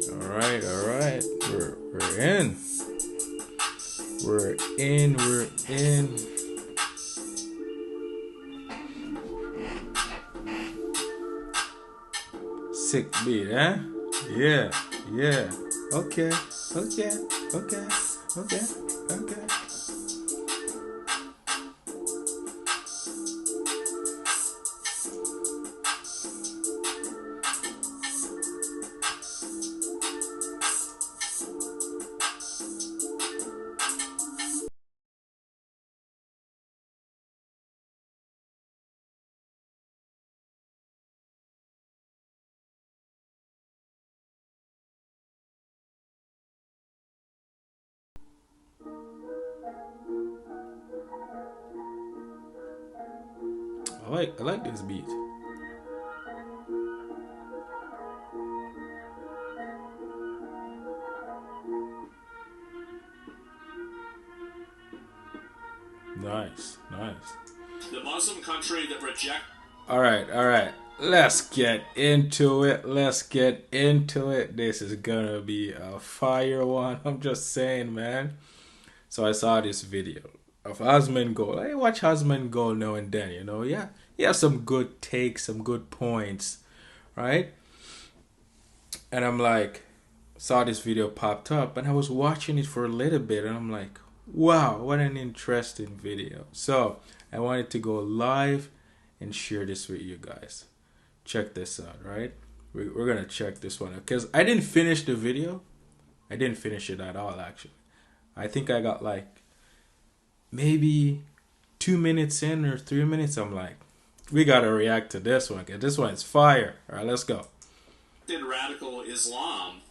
All right. We're in. We're in. We're in. Sick beat, eh? Yeah. Yeah. Okay. Okay. Okay. Okay. Okay. I like this beat. Nice. Nice. The Muslim country that reject. All right. All right. Let's get into it. Let's get into it. This is gonna be a fire one. I'm just saying, man. So I saw this video of Asmongold. I watch Asmongold now and then, you know. Yeah, he has some good takes, some good points, right? And I'm like, saw this video popped up, and I was watching it for a little bit, and I'm like, wow, what an interesting video. So I wanted to go live and share this with you guys. Check this out, right? We're gonna check this one out because I didn't finish the video. I didn't finish it at all, actually. I think I got like maybe 2 minutes in or 3 minutes. I'm like, we gotta react to this one because this one's fire. All right, let's go. Radical Islam.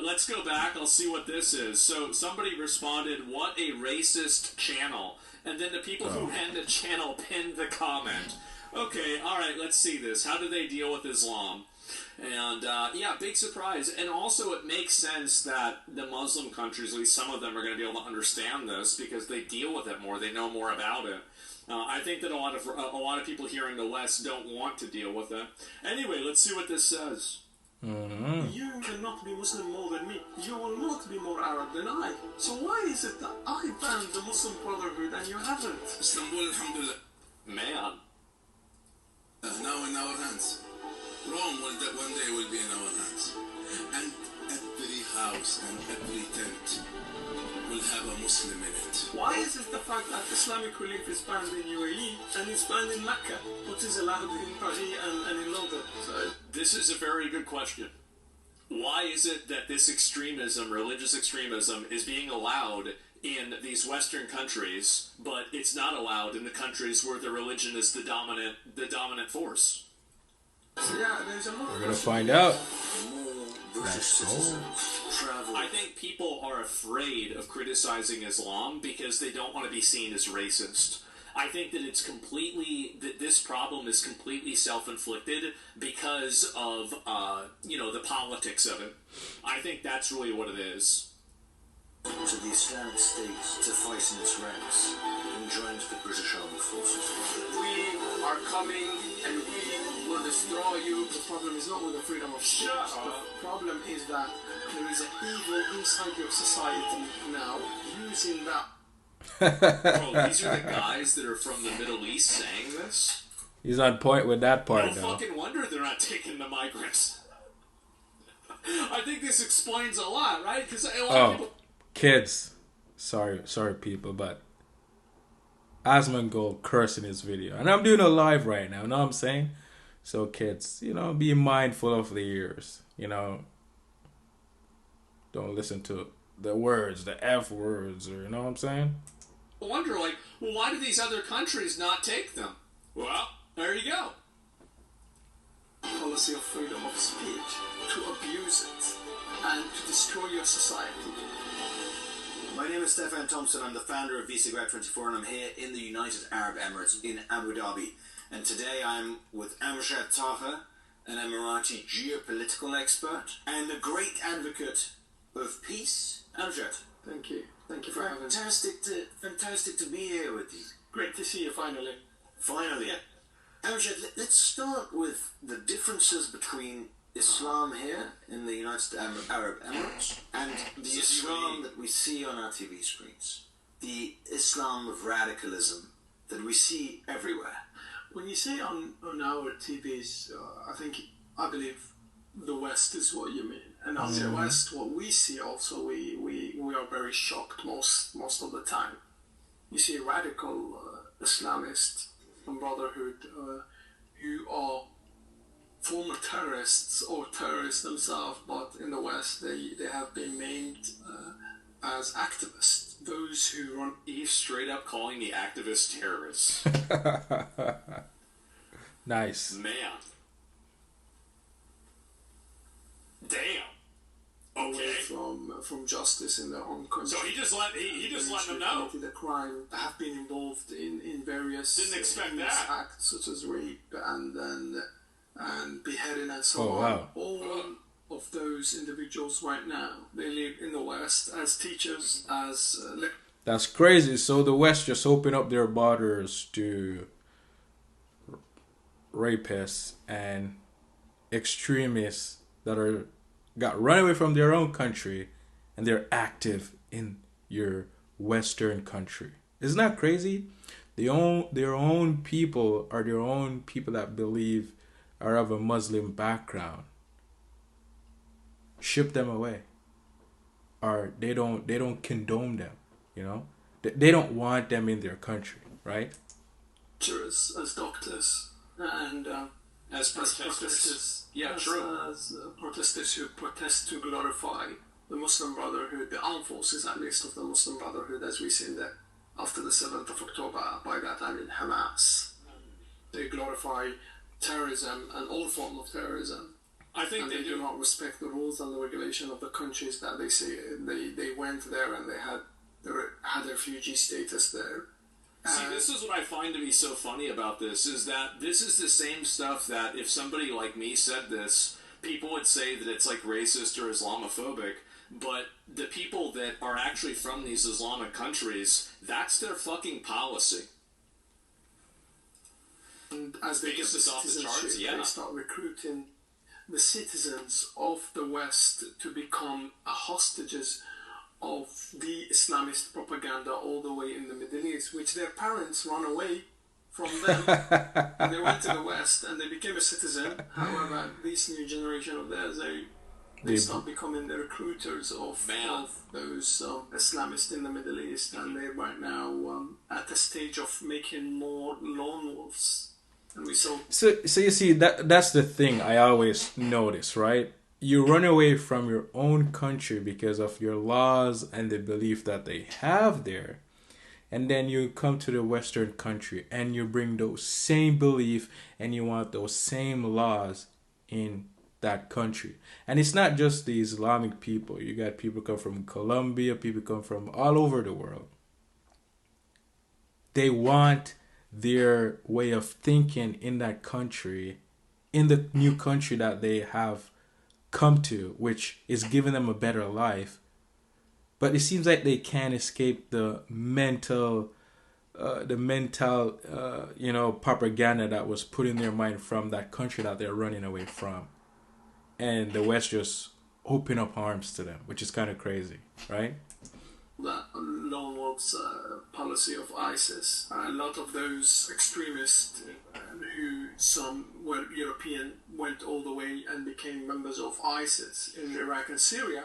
Let's go back. I'll see what this is. So somebody responded, "What a racist channel," and then the people who ran the channel pinned the comment. Okay, all right. Let's see this. How do they deal with Islam? And yeah, big surprise. And also, it makes sense that the Muslim countries, at least some of them, are going to be able to understand this because they deal with it more. They know more about it. I think that a lot of people here in the West don't want to deal with it. Anyway, let's see what this says. You cannot be Muslim more than me. You will not be more Arab than I. So why is it that I banned the Muslim Brotherhood and you haven't? Istanbul, alhamdulillah. Man. Now in our hands. Rome one day will be in our hands. And every house and every tent will have a Muslim in it. Why is it the fact that Islamic relief is banned in UAE and it's banned in Mecca, but is allowed in Paris and in London? So this is a very good question. Why is it that this extremism, religious extremism, is being allowed in these Western countries, but it's not allowed in the countries where the religion is the dominant force? yeah, there's a lot. We're gonna find out. More British citizens travel. I think people are afraid of criticizing Islam because they don't want to be seen as racist. I think that this problem is completely self-inflicted because of, the politics of it. I think that's really what it is. To the Islamic State to fight in its ranks and join the British Armed Forces. We are coming and we will destroy you. The problem is not with the freedom of speech. The problem is that there is an evil inside your society now using that. Bro, these are the guys that are from the Middle East saying this? He's on point with that part, No though. fucking wonder they're not taking the migrants. I think this explains a lot, right? Because a lot of people... Kids, sorry people, but Asmongold cursed in his video, and I'm doing a live right now. You know what I'm saying? So kids, be mindful of the ears. Don't listen to the words, the F words, or you know what I'm saying? wonder, why do these other countries not take them? Well, there you go. Policy of freedom of speech to abuse it and to destroy your society. My name is Stefan Thompson. I'm the founder of VisaGrad24 and I'm here in the United Arab Emirates in Abu Dhabi. And today I'm with Amjad Taha, an Emirati geopolitical expert and a great advocate of peace. Amjad, Thank you. Thank you for having me. Fantastic to be here with you. Great to see you finally. Finally. Amjad, let's start with the differences between Islam here in the United Arab Emirates and the Islam that we see on our TV screens. The Islam of radicalism that we see everywhere. When you say on our TVs, I believe the West is what you mean. And on the West, what we see also, we are very shocked most of the time. You see radical Islamists from Brotherhood who are former terrorists or terrorists themselves, but in the West they have been named as activists. Those who run... He's straight up calling the activists terrorists. Nice. Man. Damn. Okay. From justice in their own country. So he just let them know. The crime have been involved in various Didn't expect that. acts such as rape and beheading and so Oh, on. wow. All of those individuals right now, they live in the West as teachers, as That's crazy. So the West just opened up their borders to rapists and extremists that got run away from their own country, and they're active in your Western country. Isn't that crazy? Their own people are their own people that believe are of a Muslim background. Ship them away, or they don't condone them. You know, they don't want them in their country, right? as doctors and As protesters. Yeah, true. As protesters who protest to glorify the Muslim Brotherhood, the armed forces at least of the Muslim Brotherhood, as we see that after the 7th of October, by that I mean Hamas. They glorify terrorism and all forms of terrorism. I think and they do not respect the rules and the regulation of the countries that they say they went there and they had refugee status there. See, this is what I find to be so funny about this, is that this is the same stuff that if somebody like me said this, people would say that it's like racist or Islamophobic, but the people that are actually from these Islamic countries, that's their fucking policy. And as they get the Basis off the citizenship, charts, yeah. they start recruiting the citizens of the West to become hostages of the Islamist propaganda all the way in the Middle East, which their parents ran away from them. And they went to the West and they became a citizen. However, this new generation of theirs, they start becoming the recruiters of those Islamists in the Middle East, and they're right now at the stage of making more lone wolves. And we saw. So you see that's the thing I always notice, right? You run away from your own country because of your laws and the belief that they have there. And then you come to the Western country and you bring those same belief and you want those same laws in that country. And it's not just the Islamic people. You got people come from Colombia, people come from all over the world. They want their way of thinking in that country, in the new country that they have come to, which is giving them a better life. But it seems like they can't escape the mental propaganda that was put in their mind from that country that they're running away from. And the West just open up arms to them, which is kind of crazy, right? That lone wolves policy of ISIS. A lot of those extremists who some were European went all the way and became members of ISIS in Iraq and Syria.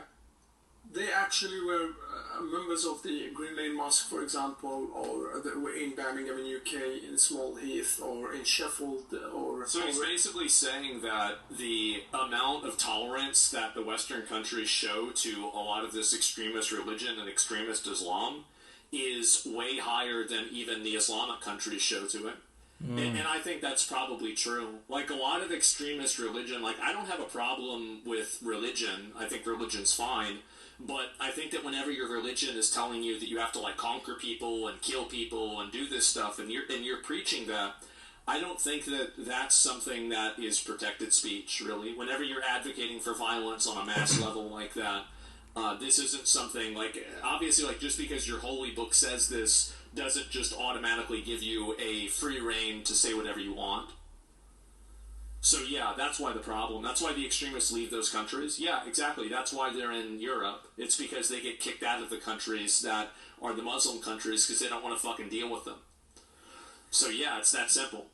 They actually were members of the Green Lane Mosque, for example, or in Birmingham in UK, in Small Heath, or in Sheffield, or... So he's basically saying that the amount of tolerance that the Western countries show to a lot of this extremist religion and extremist Islam is way higher than even the Islamic countries show to it. And I think that's probably true. Like, a lot of extremist religion, like, I don't have a problem with religion. I think religion's fine. But I think that whenever your religion is telling you that you have to, like, conquer people and kill people and do this stuff, and you're preaching that, I don't think that that's something that is protected speech, really. Whenever you're advocating for violence on a mass level like that, This isn't something like, obviously, like, just because your holy book says this doesn't just automatically give you a free reign to say whatever you want. So yeah, that's why the problem. That's why the extremists leave those countries. Yeah, exactly. That's why they're in Europe. It's because they get kicked out of the countries that are the Muslim countries because they don't want to fucking deal with them. So yeah, it's that simple.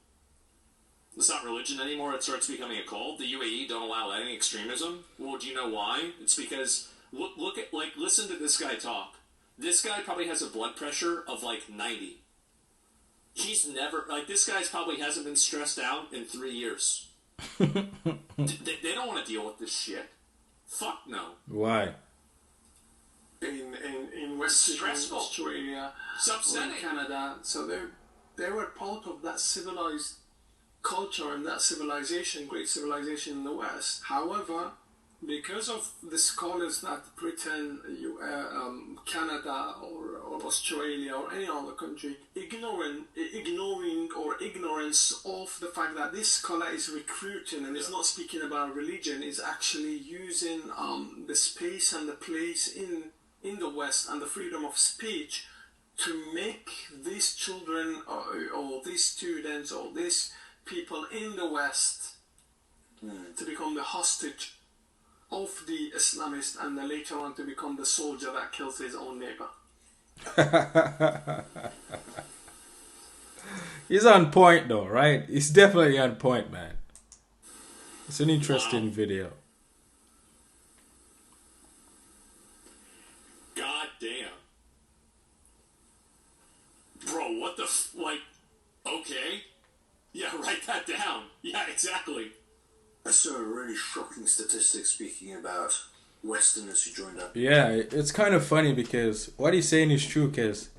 It's not religion anymore. It starts becoming a cult. The UAE don't allow any extremism. Well, do you know why? It's because look at, like, listen to this guy talk. This guy probably has a blood pressure of like 90. He's never, like, this guy's probably hasn't been stressed out in 3 years. They don't want to deal with this shit. Fuck no. Why? In West Stressful. Australia, It's or upsetting. in Canada, so they were part of that civilized culture and that civilization, great civilization in the West. However, because of the scholars that Britain, Canada, or Australia, or any other country, ignoring or ignorance of the fact that this scholar is recruiting and is not speaking about religion, is actually using the space and the place in the West and the freedom of speech to make these children or these students or these people in the West to become the hostage of the Islamist, and then later on to become the soldier that kills his own neighbor. He's on point though, right? He's definitely on point, man. It's an interesting video. God damn. Bro, what the like, okay. Yeah, write that down. Yeah, exactly. I saw a really shocking statistic speaking about Westerners who joined up. Yeah, it's kind of funny because what he's saying is true because,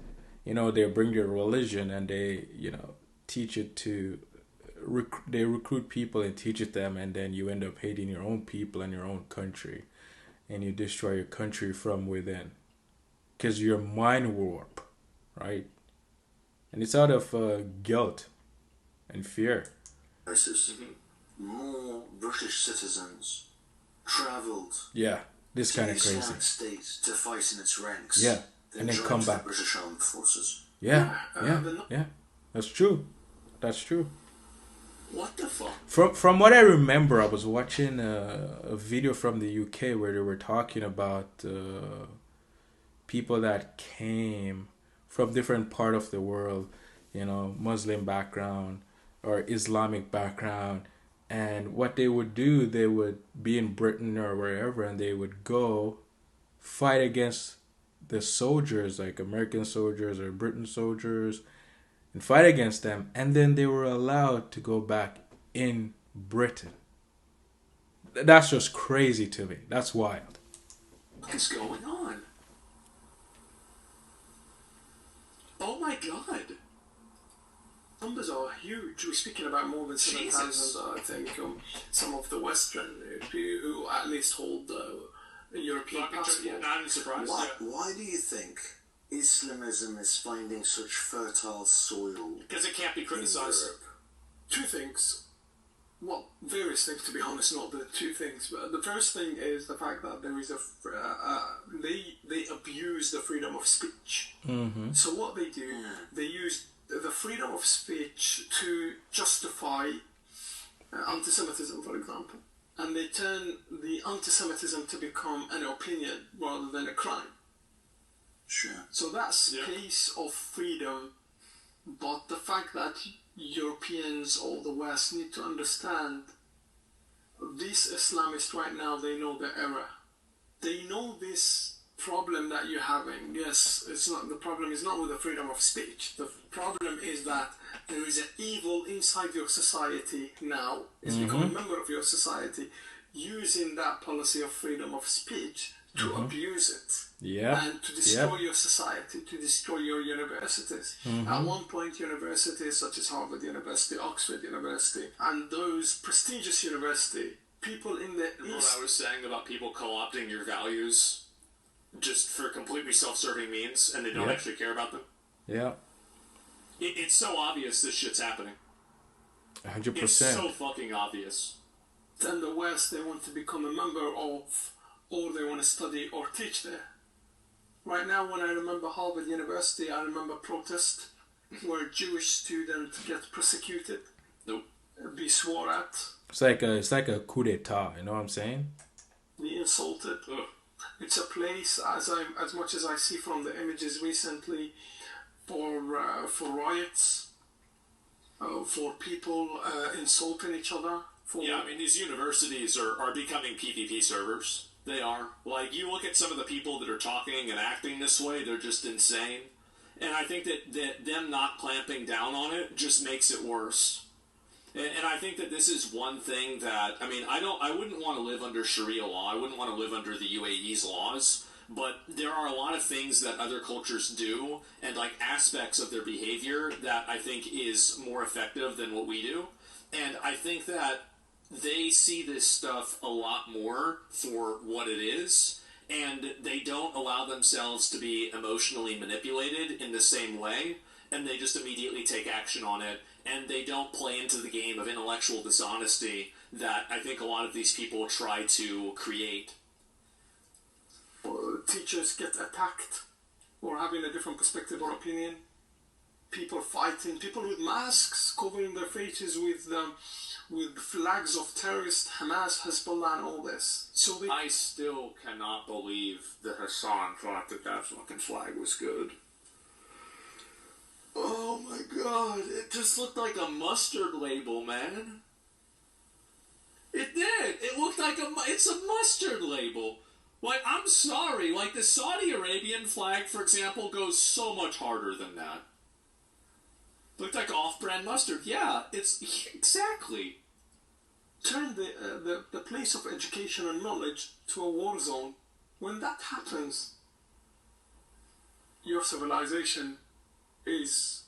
you know, they bring their religion and they, you know, teach it to, they recruit people and teach it them, and then you end up hating your own people and your own country, and you destroy your country from within because you're mind warp, right? And it's out of guilt and fear. More British citizens travelled Yeah, this to kind the of crazy. Islamic State to fight in its ranks. Yeah, than and then joined come the back. British Armed Forces. Yeah, yeah. That's true. That's true. What the fuck? From what I remember, I was watching a video from the UK where they were talking about people that came from different part of the world, you know, Muslim background or Islamic background, and what they would do, they would be in Britain or wherever, and they would go fight against the soldiers, like American soldiers or Britain soldiers, and fight against them, and then they were allowed to go back in Britain. That's just crazy to me. That's wild. What is going on? Oh my god. Numbers are huge. We're speaking about more than 7,000, I think. Some of the Western who at least hold a European passport. Not surprised. Why do you think Islamism is finding such fertile soil Because it can't be in criticized. Europe? Two things. Well, various things, to be honest, not the two things. But the first thing is the fact that there is they abuse the freedom of speech. Mm-hmm. So what they do, they use the freedom of speech to justify anti-Semitism, for example. And they turn the anti-Semitism to become an opinion rather than a crime. Sure. So that space of freedom, but the fact that Europeans or the West need to understand these Islamists right now, they know the error. They know this problem that you're having. Yes, it's not, the problem is not with the freedom of speech. The problem is that there is an evil inside your society now, it's become a member of your society, using that policy of freedom of speech to abuse it. Yeah. And to destroy your society, to destroy your universities. At one point, universities such as Harvard University, Oxford University, and those prestigious universities, people in the Remember East... what I was saying about people co-opting your values just for completely self-serving means, and they don't actually care about them? Yeah. It's so obvious this shit's happening. 100%. It's so fucking obvious. And the West, they want to become a member of or they want to study or teach there. Right now, when I remember Harvard University, I remember protests where Jewish students get persecuted, Nope. be swore at, It's like a coup d'etat. You know what I'm saying? be insulted. Ugh. It's a place, as much as I see from the images recently, for riots, for people insulting each other. Yeah, I mean, these universities are becoming PvP servers. They are. Like, you look at some of the people that are talking and acting this way, they're just insane. And I think that them not clamping down on it just makes it worse. And I think that this is one thing that, I mean, I wouldn't want to live under Sharia law. I wouldn't want to live under the UAE's laws. But there are a lot of things that other cultures do and, like, aspects of their behavior that I think is more effective than what we do. And I think that they see this stuff a lot more for what it is, and they don't allow themselves to be emotionally manipulated in the same way, and they just immediately take action on it, and they don't play into the game of intellectual dishonesty that I think a lot of these people try to create. Teachers get attacked or having a different perspective or opinion. People fighting, people with masks covering their faces with flags of terrorists, Hamas, Hezbollah, and all this. So I still cannot believe that Hassan thought that fucking flag was good. Oh my god, it just looked like a mustard label, man. It did. It looked like it's a mustard label. Like, I'm sorry, like the Saudi Arabian flag, for example, goes so much harder than that. Looked like off-brand mustard. Yeah, it's exactly. Turn the place of education and knowledge to a war zone. When that happens, your civilization is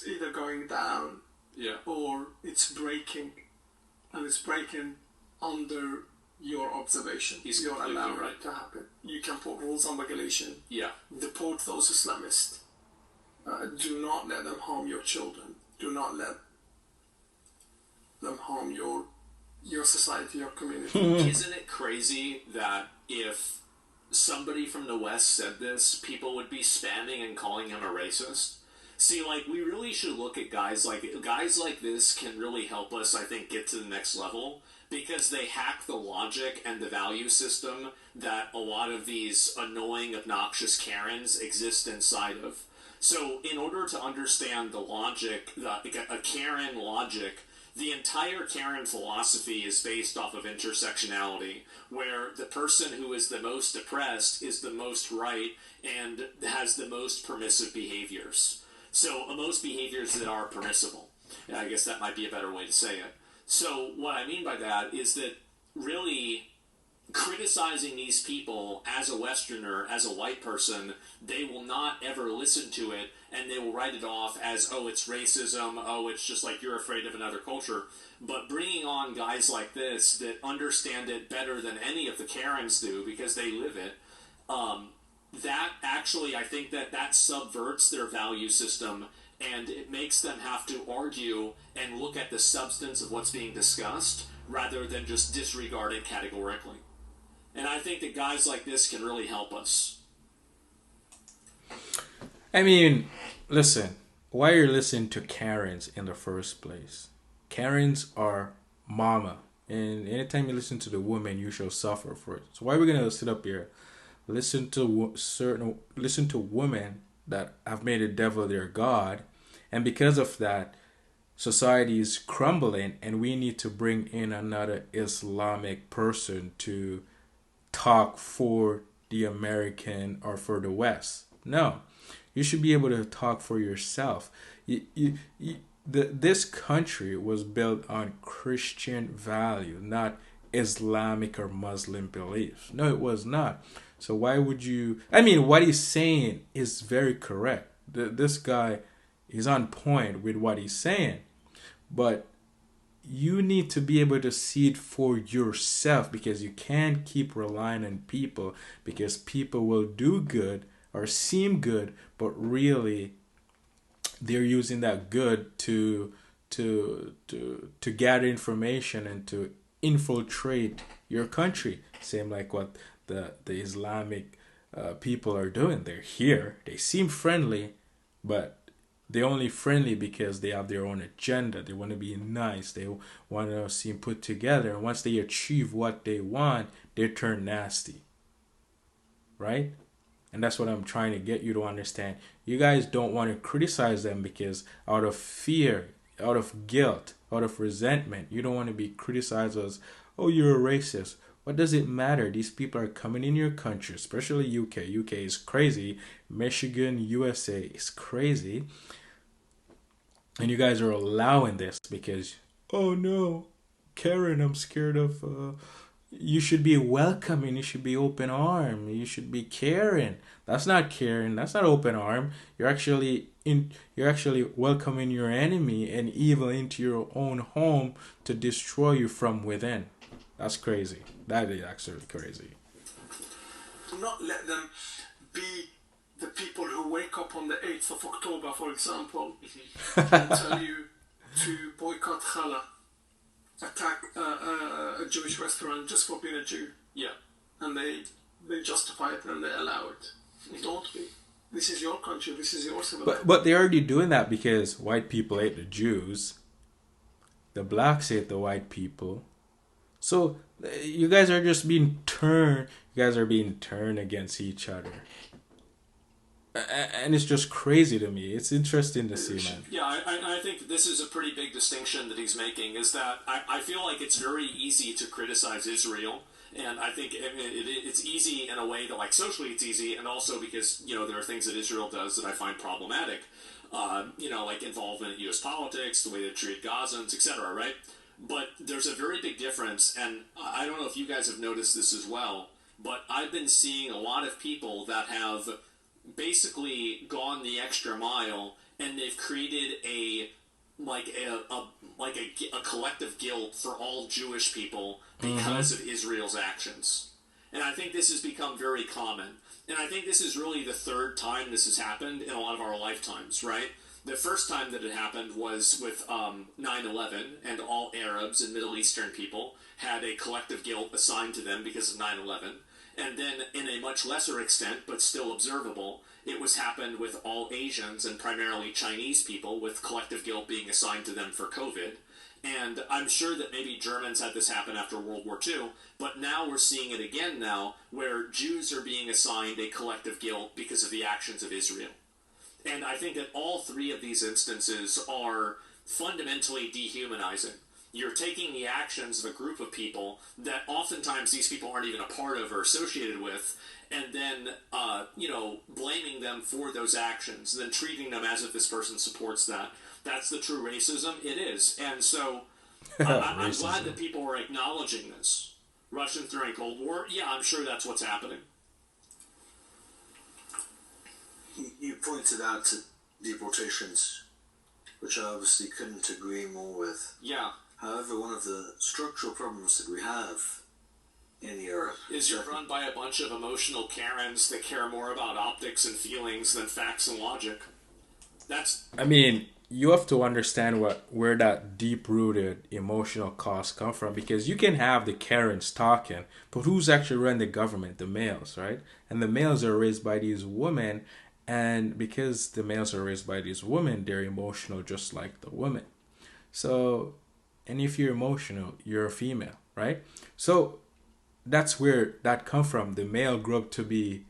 either going down, Yeah, or it's breaking, and it's breaking under your observation. He's You're completely allowing right. it to happen. You can put rules and regulation. yeah. Deport those Islamists. Do not let them harm your children. Do not let them harm your society, your community. Isn't it crazy that if somebody from the West said this, people would be spamming and calling him a racist? See, like, we really should look at guys like this can really help us, I think, get to the next level, because they hack the logic and the value system that a lot of these annoying, obnoxious Karens exist inside of. So, in order to understand the logic, a Karen logic, the entire Karen philosophy is based off of intersectionality, where the person who is the most oppressed is the most right and has the most permissive behaviors. So, most behaviors that are permissible. And I guess that might be a better way to say it. So, what I mean by that is that really criticizing these people as a Westerner, as a white person, they will not ever listen to it, and they will write it off as, oh, it's racism, oh, it's just like you're afraid of another culture. But bringing on guys like this that understand it better than any of the Karens do because they live it, that actually, I think that subverts their value system, and it makes them have to argue and look at the substance of what's being discussed rather than just disregard it categorically. And I think that guys like this can really help us. I mean, listen, why are you listening to Karens in the first place? Karens are mama. And anytime you listen to the woman, you shall suffer for it. So why are we going to sit up here, listen to women that have made the devil their god, and because of that, society is crumbling, and we need to bring in another Islamic person to talk for the American or for the West. No, you should be able to talk for yourself. This country was built on Christian value, not Islamic or Muslim beliefs. No, it was not. So why would you? I mean, what he's saying is very correct. This guy is on point with what he's saying, but you need to be able to see it for yourself, because you can't keep relying on people, because people will do good or seem good, but really they're using that good to gather information and to infiltrate your country. Same like what the Islamic people are doing. They're here. They seem friendly, but they're only friendly because they have their own agenda. They want to be nice. They want to seem put together. And once they achieve what they want, they turn nasty. Right? And that's what I'm trying to get you to understand. You guys don't want to criticize them because out of fear, out of guilt, out of resentment, you don't want to be criticized as, oh, you're a racist. What does it matter? These people are coming in your country, especially UK. UK is crazy. Michigan, USA is crazy. And you guys are allowing this because, oh no, Karen, I'm scared of... you should be welcoming. You should be open arm. You should be caring. That's not caring. That's not open arm. You're actually welcoming your enemy and evil into your own home to destroy you from within. That's crazy. That is actually crazy. Do not let them be the people who wake up on the 8th of October, for example, and tell you to boycott challah. Attack a Jewish restaurant just for being a Jew. Yeah. And they justify it and they allow it. Don't be. This is your country. This is your civilization. But they're already doing that because white people hate the Jews. The blacks hate the white people. So you guys are just being turned. You guys are being turned against each other. And it's just crazy to me. It's interesting to see, man. Yeah, I think this is a pretty big distinction that he's making, is that I feel like it's very easy to criticize Israel. And I think it's easy in a way that, like, socially it's easy, and also because, you know, there are things that Israel does that I find problematic. You know, like involvement in U.S. politics, the way they treat Gazans, etc., right? But there's a very big difference, and I don't know if you guys have noticed this as well, but I've been seeing a lot of people that have basically gone the extra mile, and they've created a collective guilt for all Jewish people because of Israel's actions. And I think this has become very common. And I think this is really the third time this has happened in a lot of our lifetimes, right? The first time that it happened was with 9/11, and all Arabs and Middle Eastern people had a collective guilt assigned to them because of 9/11. And then, in a much lesser extent, but still observable, it was happened with all Asians and primarily Chinese people, with collective guilt being assigned to them for COVID. And I'm sure that maybe Germans had this happen after World War II, but now we're seeing it again now, where Jews are being assigned a collective guilt because of the actions of Israel. And I think that all three of these instances are fundamentally dehumanizing. You're taking the actions of a group of people that oftentimes these people aren't even a part of or associated with, and then, blaming them for those actions, and then treating them as if this person supports that. That's the true racism. It is. And so I'm glad that people are acknowledging this. Russians during Cold War, yeah, I'm sure that's what's happening. You pointed out deportations, which I obviously couldn't agree more with. Yeah. However, one of the structural problems that we have in Europe is you're run by a bunch of emotional Karens that care more about optics and feelings than facts and logic. You have to understand where that deep-rooted emotional costs come from, because you can have the Karens talking, but who's actually running the government? The males, right? And the males are raised by these women, and because the males are raised by these women, they're emotional just like the women. So, and if you're emotional, you're a female, right? So that's where that come from. The male grew up to be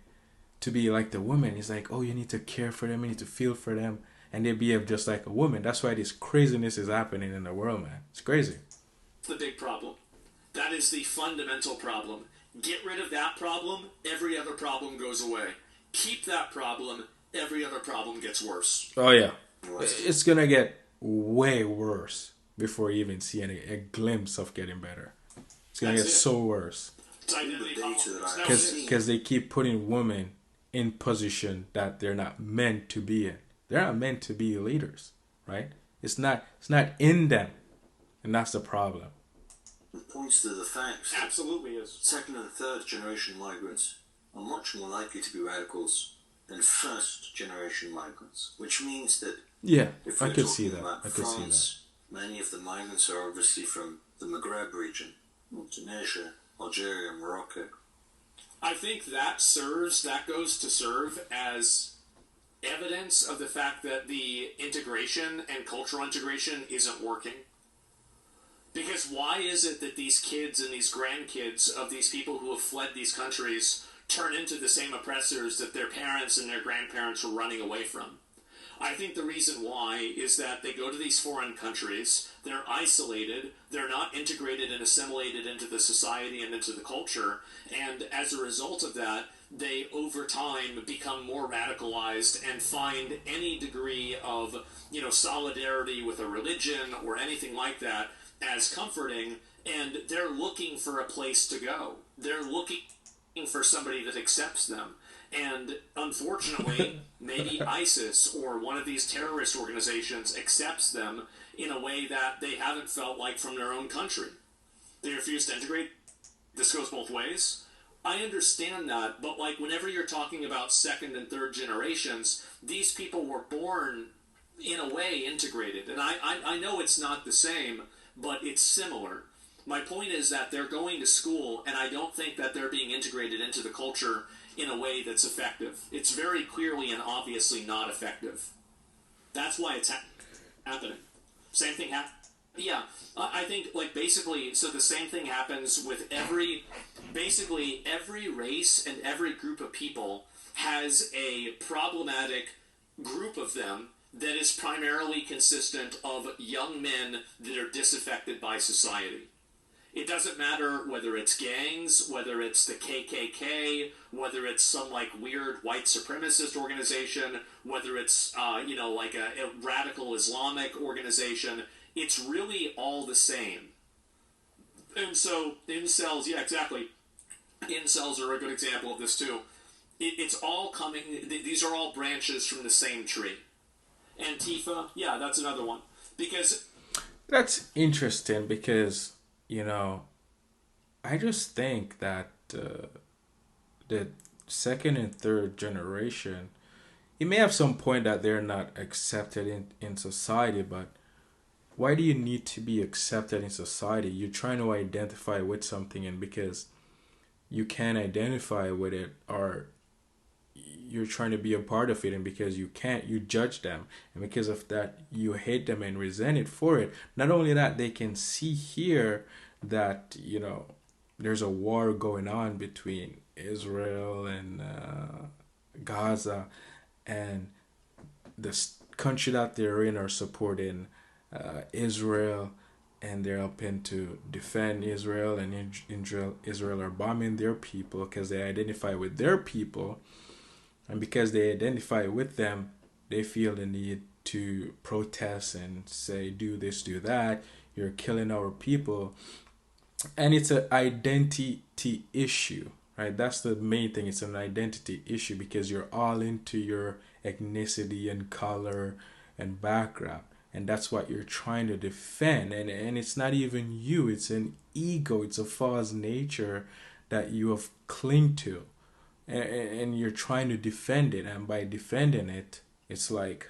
like the woman. He's like, oh, you need to care for them, you need to feel for them, and they behave just like a woman. That's why this craziness is happening in the world, man. It's crazy. The big problem. That is the fundamental problem. Get rid of that problem, every other problem goes away. Keep that problem, every other problem gets worse. Oh yeah, it's gonna get way worse before you even see a glimpse of getting better. It's gonna get so worse. Because they keep putting women in position that they're not meant to be in. They're not meant to be leaders, right? It's not in them, and that's the problem. It points to the fact that absolutely is. Second and third generation migrants are much more likely to be radicals than first generation migrants, which means that if I we're could see talking that. about France, many of the migrants are obviously from the Maghreb region, Tunisia, Algeria, Morocco. I think that goes to serve as evidence of the fact that the integration and cultural integration isn't working. Because why is it that these kids and these grandkids of these people who have fled these countries turn into the same oppressors that their parents and their grandparents were running away from? I think the reason why is that they go to these foreign countries, they're isolated, they're not integrated and assimilated into the society and into the culture, and as a result of that, they over time become more radicalized and find any degree of, solidarity with a religion or anything like that as comforting, and they're looking for a place to go. They're looking for somebody that accepts them. And unfortunately, maybe ISIS or one of these terrorist organizations accepts them in a way that they haven't felt like from their own country. They refuse to integrate. This goes both ways. I understand that, but like whenever you're talking about second and third generations, these people were born in a way integrated. And I know it's not the same, but it's similar. My point is that they're going to school, and I don't think that they're being integrated into the culture in a way that's effective. It's very clearly and obviously not effective. That's why it's happening. Same thing happens. Yeah, I think basically, so the same thing happens with every race and every group of people has a problematic group of them that is primarily consistent of young men that are disaffected by society. It doesn't matter whether it's gangs, whether it's the KKK, whether it's some weird white supremacist organization, whether it's a radical Islamic organization. It's really all the same. And so incels, yeah, exactly. Incels are a good example of this too. It's all coming. These are all branches from the same tree. Antifa, yeah, that's another one. Because that's interesting because, I just think that the second and third generation, it may have some point that they're not accepted in society, but why do you need to be accepted in society? You're trying to identify with something, and because you can't identify with it, or you're trying to be a part of it, and because you can't, you judge them, and because of that you hate them and resent it for it. Not only that, they can see here that there's a war going on between Israel and Gaza, and the country that they're in are supporting Israel, and they're helping to defend Israel, and Israel are bombing their people because they identify with their people. And because they identify with them, they feel the need to protest and say, do this, do that. You're killing our people. And it's an identity issue, right? That's the main thing. It's an identity issue because you're all into your ethnicity and color and background. And that's what you're trying to defend. And it's not even you. It's an ego. It's a false nature that you have clung to. And you're trying to defend it, and by defending it, it's like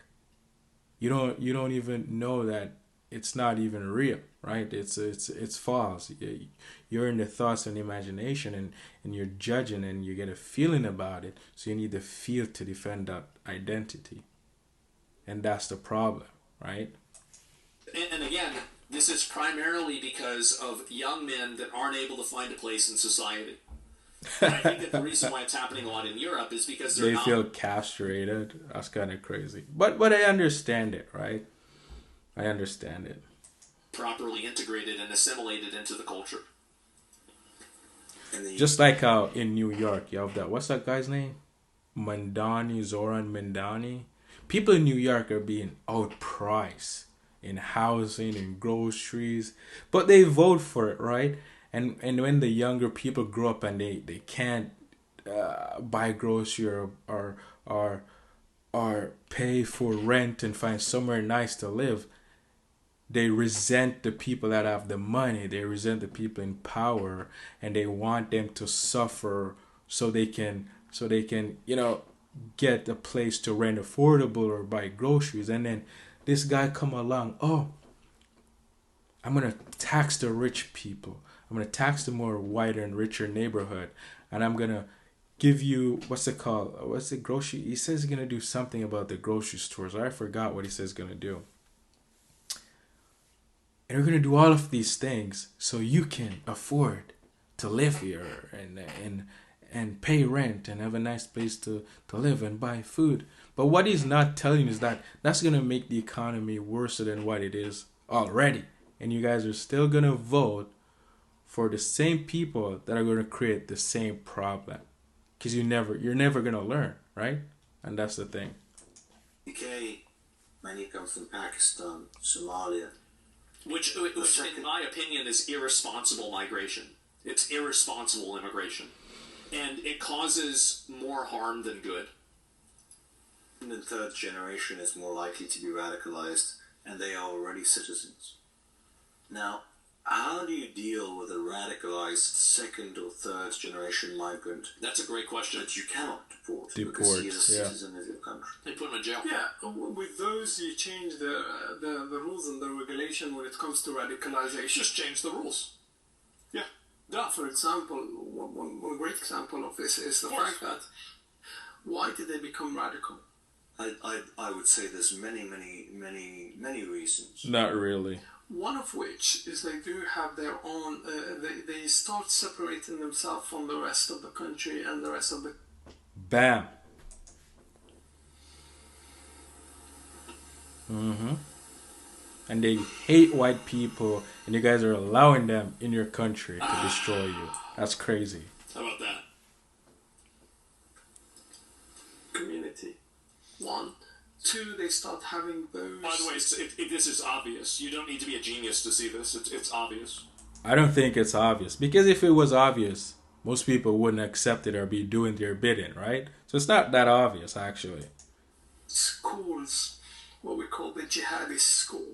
you don't even know that it's not even real, right? It's false. You're in the thoughts and imagination, and you're judging, and you get a feeling about it. So you need the feel to defend that identity, and that's the problem, right? And again, this is primarily because of young men that aren't able to find a place in society. And I think that the reason why it's happening a lot in Europe is because they feel castrated. That's kind of crazy. But I understand it, right? I understand it. Properly integrated and assimilated into the culture. Just like how in New York, you have that, what's that guy's name? Zoran Mandani. People in New York are being outpriced in housing and groceries, but they vote for it, right? And when the younger people grow up and they can't buy grocery or pay for rent and find somewhere nice to live, they resent the people that have the money. They resent the people in power, and they want them to suffer so they can get a place to rent affordable or buy groceries. And then this guy come along, I'm gonna tax the rich people. I'm going to tax the more whiter and richer neighborhood, and I'm going to give you what's it called? What's the grocery? He says he's gonna do something about the grocery stores. I forgot what he says he's gonna do. And we're gonna do all of these things so you can afford to live here and pay rent and have a nice place to live and buy food. But what he's not telling you is that that's gonna make the economy worse than what it is already. And you guys are still gonna vote for the same people that are gonna create the same problem. Because you're never gonna learn, right? And that's the thing. UK, many come from Pakistan, Somalia. Which in my opinion, is irresponsible migration. It's irresponsible immigration. And it causes more harm than good. And the third generation is more likely to be radicalized, and they are already citizens. Now, how do you deal with a radicalized second or third generation migrant? That's a great question. That you cannot deport because he is a citizen of your country. They put him in jail. Yeah, with those you change the rules and the regulation when it comes to radicalization. Just change the rules. Yeah. Yeah, for example, one great example of this is the fact that why did they become radical? I would say there's many reasons. Not really. One of which is they do have their own, they start separating themselves from the rest of the country and the rest of the... Bam. Mm-hmm. And they hate white people, and you guys are allowing them in your country to destroy you. That's crazy. How about that? Community. One. Two, they start having those... By the way, this is obvious. You don't need to be a genius to see this. It's obvious. I don't think it's obvious. Because if it was obvious, most people wouldn't accept it or be doing their bidding, right? So it's not that obvious, actually. Schools, what we call the jihadist school.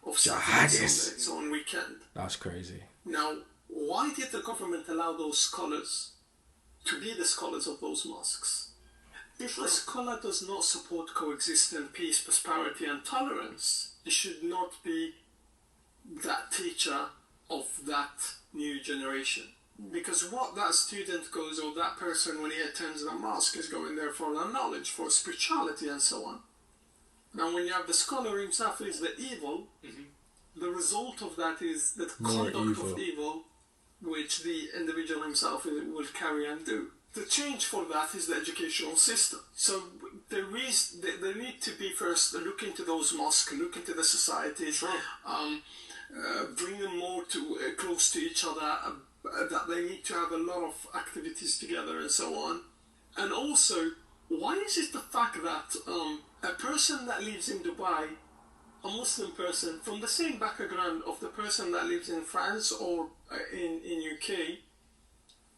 Of jihadist? Its own weekend. That's crazy. Now, why did the government allow those scholars to be the scholars of those mosques? If a scholar does not support coexistence, peace, prosperity, and tolerance, he should not be that teacher of that new generation. Because what that student goes, or that person when he attends the mosque, is going there for the knowledge, for spirituality, and so on. Now, when you have the scholar himself is the evil, the result of that is the conduct of evil, which the individual himself will carry and do. The change for that is the educational system. So there need to be first look into those mosques, look into the societies, bring them more close to each other. That they need to have a lot of activities together and so on. And also, why is it the fact that a person that lives in Dubai, a Muslim person from the same background of the person that lives in France or in UK,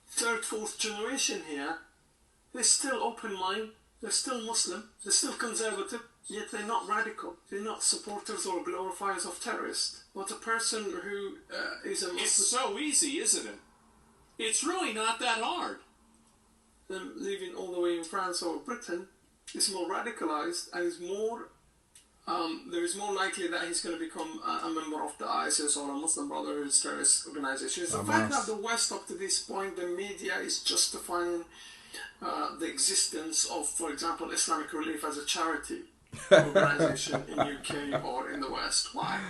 third, fourth generation here, they're still open mind, they're still Muslim, they're still conservative, yet they're not radical. They're not supporters or glorifiers of terrorists. But a person who is a Muslim... It's so easy, isn't it? It's really not that hard. Them living all the way in France or Britain is more radicalized and is more... there is more likely that he's going to become a member of the ISIS or a Muslim Brotherhood terrorist organization. It's the fact that the West, up to this point, the media is justifying the existence of, for example, Islamic Relief as a charity organization in UK or in the West. Why?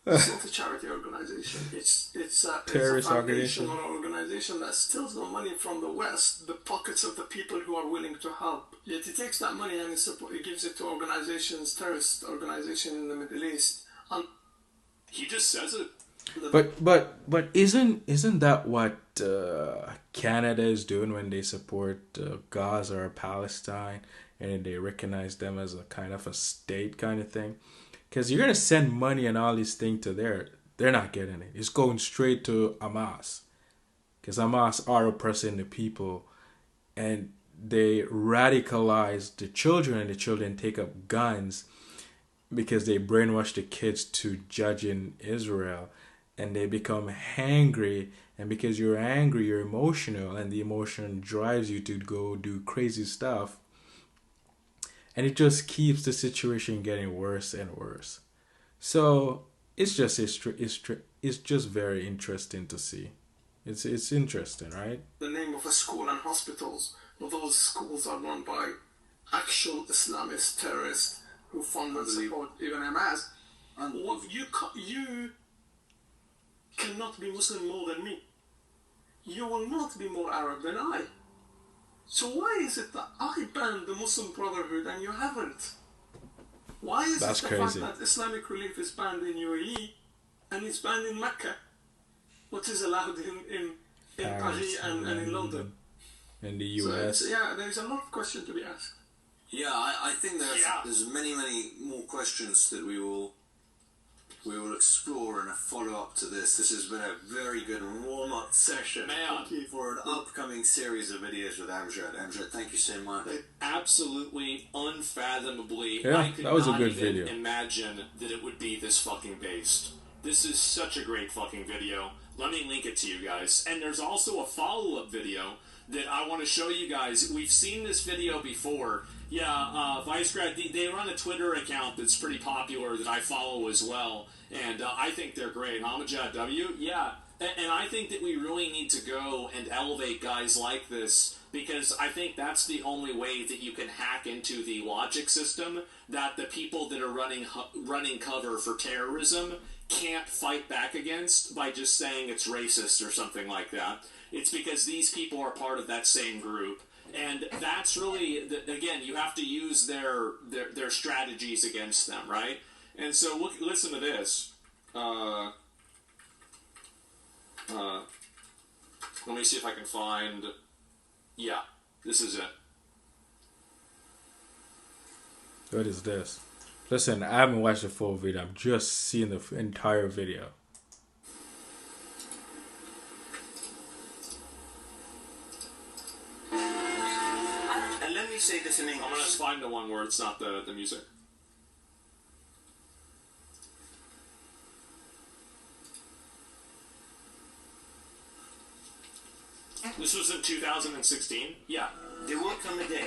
It's not a charity organization. It's a terrorist organization or an organization that steals the money from the West, the pockets of the people who are willing to help. Yet it takes that money and it gives it to organizations, terrorist organizations in the Middle East. He just says it. But isn't that what Canada is doing when they support Gaza or Palestine and they recognize them as a kind of a state kind of thing? Because you're going to send money and all these things to there. They're not getting it. It's going straight to Hamas. Because Hamas are oppressing the people. And they radicalize the children. And the children take up guns. Because they brainwash the kids to judging Israel. And they become angry. And because you're angry, you're emotional. And the emotion drives you to go do crazy stuff. And it just keeps the situation getting worse and worse. So it's just very interesting to see. It's interesting, right? the name of a school and hospitals, but those schools are run by actual Islamist terrorists who fund and support even Hamas. What, you cannot be Muslim more than me. You will not be more Arab than I. So why is it that I banned the Muslim Brotherhood and you haven't? Why is That's it the crazy. fact that Islamic Relief is banned in UAE and it's banned in Mecca, but is allowed in Paris and in London? In the So US. there's a lot of questions to be asked. Yeah, I think there's many more questions that we will explore in a follow-up to this. This has been a very good warm-up session Man. for an upcoming series of videos with Amjad. Amjad, thank you so much. Absolutely, unfathomably, Yeah, I could that was a not good even video. imagine that it would be this fucking based. This is such a great fucking video. Let me link it to you guys. And there's also a follow-up video that I want to show you guys. We've seen this video before. Yeah, ViceGrad, they run a Twitter account that's pretty popular that I follow as well. And I think they're great. Hamajad W? Yeah. And I think that we really need to go and elevate guys like this, because I think that's the only way that you can hack into the logic system that the people that are running cover for terrorism can't fight back against by just saying it's racist or something like that. It's because these people are part of that same group. And that's really, again, you have to use their strategies against them, right? And so listen to this. Let me see if I can find... Yeah, this is it. What is this? Listen, I haven't watched the full video. I'm just seeing the entire video. And let me say this in I'm English. going to find the one where it's not the music. This was in 2016? Yeah. There will come a day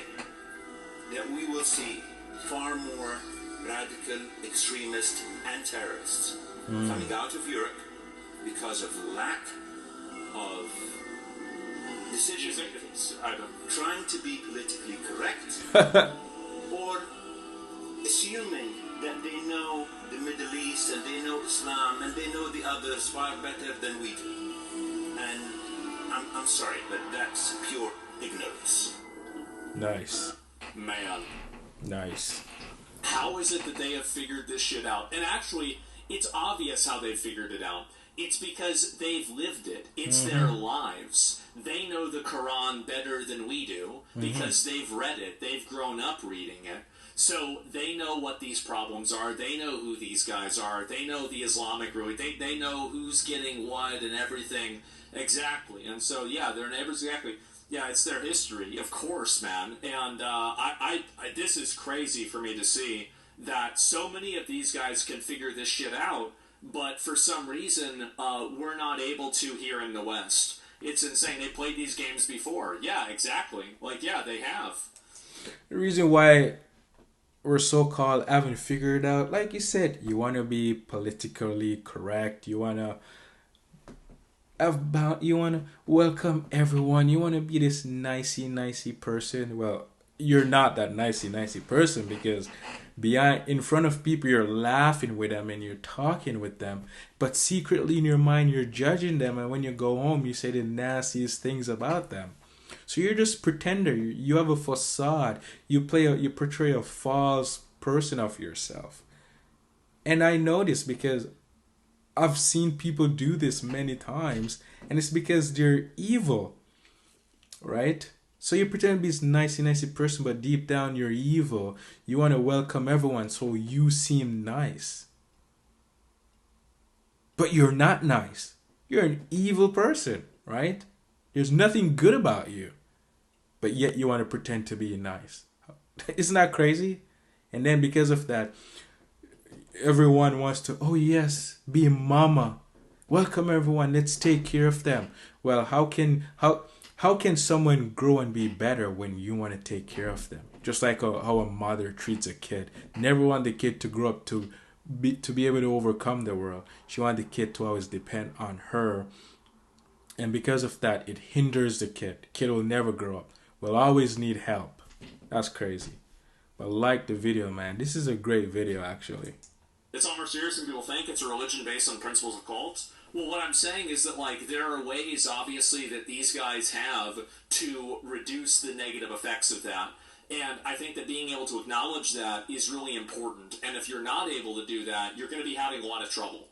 that we will see far more radical extremists and terrorists coming out of Europe because of lack of decision making, trying to be politically correct, or assuming that they know the Middle East and they know Islam and they know the others far better than we do. And I'm sorry, but that's pure ignorance. Nice. Man. Nice. How is it that they have figured this shit out? And actually, it's obvious how they figured it out. It's because they've lived it. It's their lives. They know the Quran better than we do because they've read it. They've grown up reading it. So they know what these problems are. They know who these guys are. They know the Islamic rule. They know who's getting what and everything. Exactly. And so, yeah, they're neighbors. Exactly. Yeah, it's their history, of course, man. And I this is crazy for me to see that so many of these guys can figure this shit out, but for some reason, we're not able to here in the West. It's insane. They played these games before. Yeah, exactly. Like, yeah, they have. The reason why we're so-called haven't figured out, like you said, you want to be politically correct. You want to welcome everyone. You want to be this nicey person. Well, you're not that nicey person, because in front of people you're laughing with them and you're talking with them, but secretly in your mind you're judging them, and when you go home you say the nastiest things about them. So you're just pretender. You have a facade. You portray a false person of yourself. And I know this because I've seen people do this many times, and it's because they're evil, right? So you pretend to be this nicey person, but deep down you're evil. You want to welcome everyone, so you seem nice. But you're not nice. You're an evil person, right? There's nothing good about you, but yet you want to pretend to be nice. Isn't that crazy? And then because of that, everyone wants to, oh yes, be mama. Welcome everyone, let's take care of them. Well, how can someone grow and be better when you want to take care of them? Just like how a mother treats a kid. Never want the kid to grow up to be able to overcome the world. She wants the kid to always depend on her And because of that, it hinders the kid. The kid will never grow up. Will always need help. That's crazy. But like the video, man. This is a great video, actually. It's more serious than people think. It's a religion based on principles of cults. Well, what I'm saying is that, like, there are ways, obviously, that these guys have to reduce the negative effects of that. And I think that being able to acknowledge that is really important. And if you're not able to do that, you're going to be having a lot of trouble.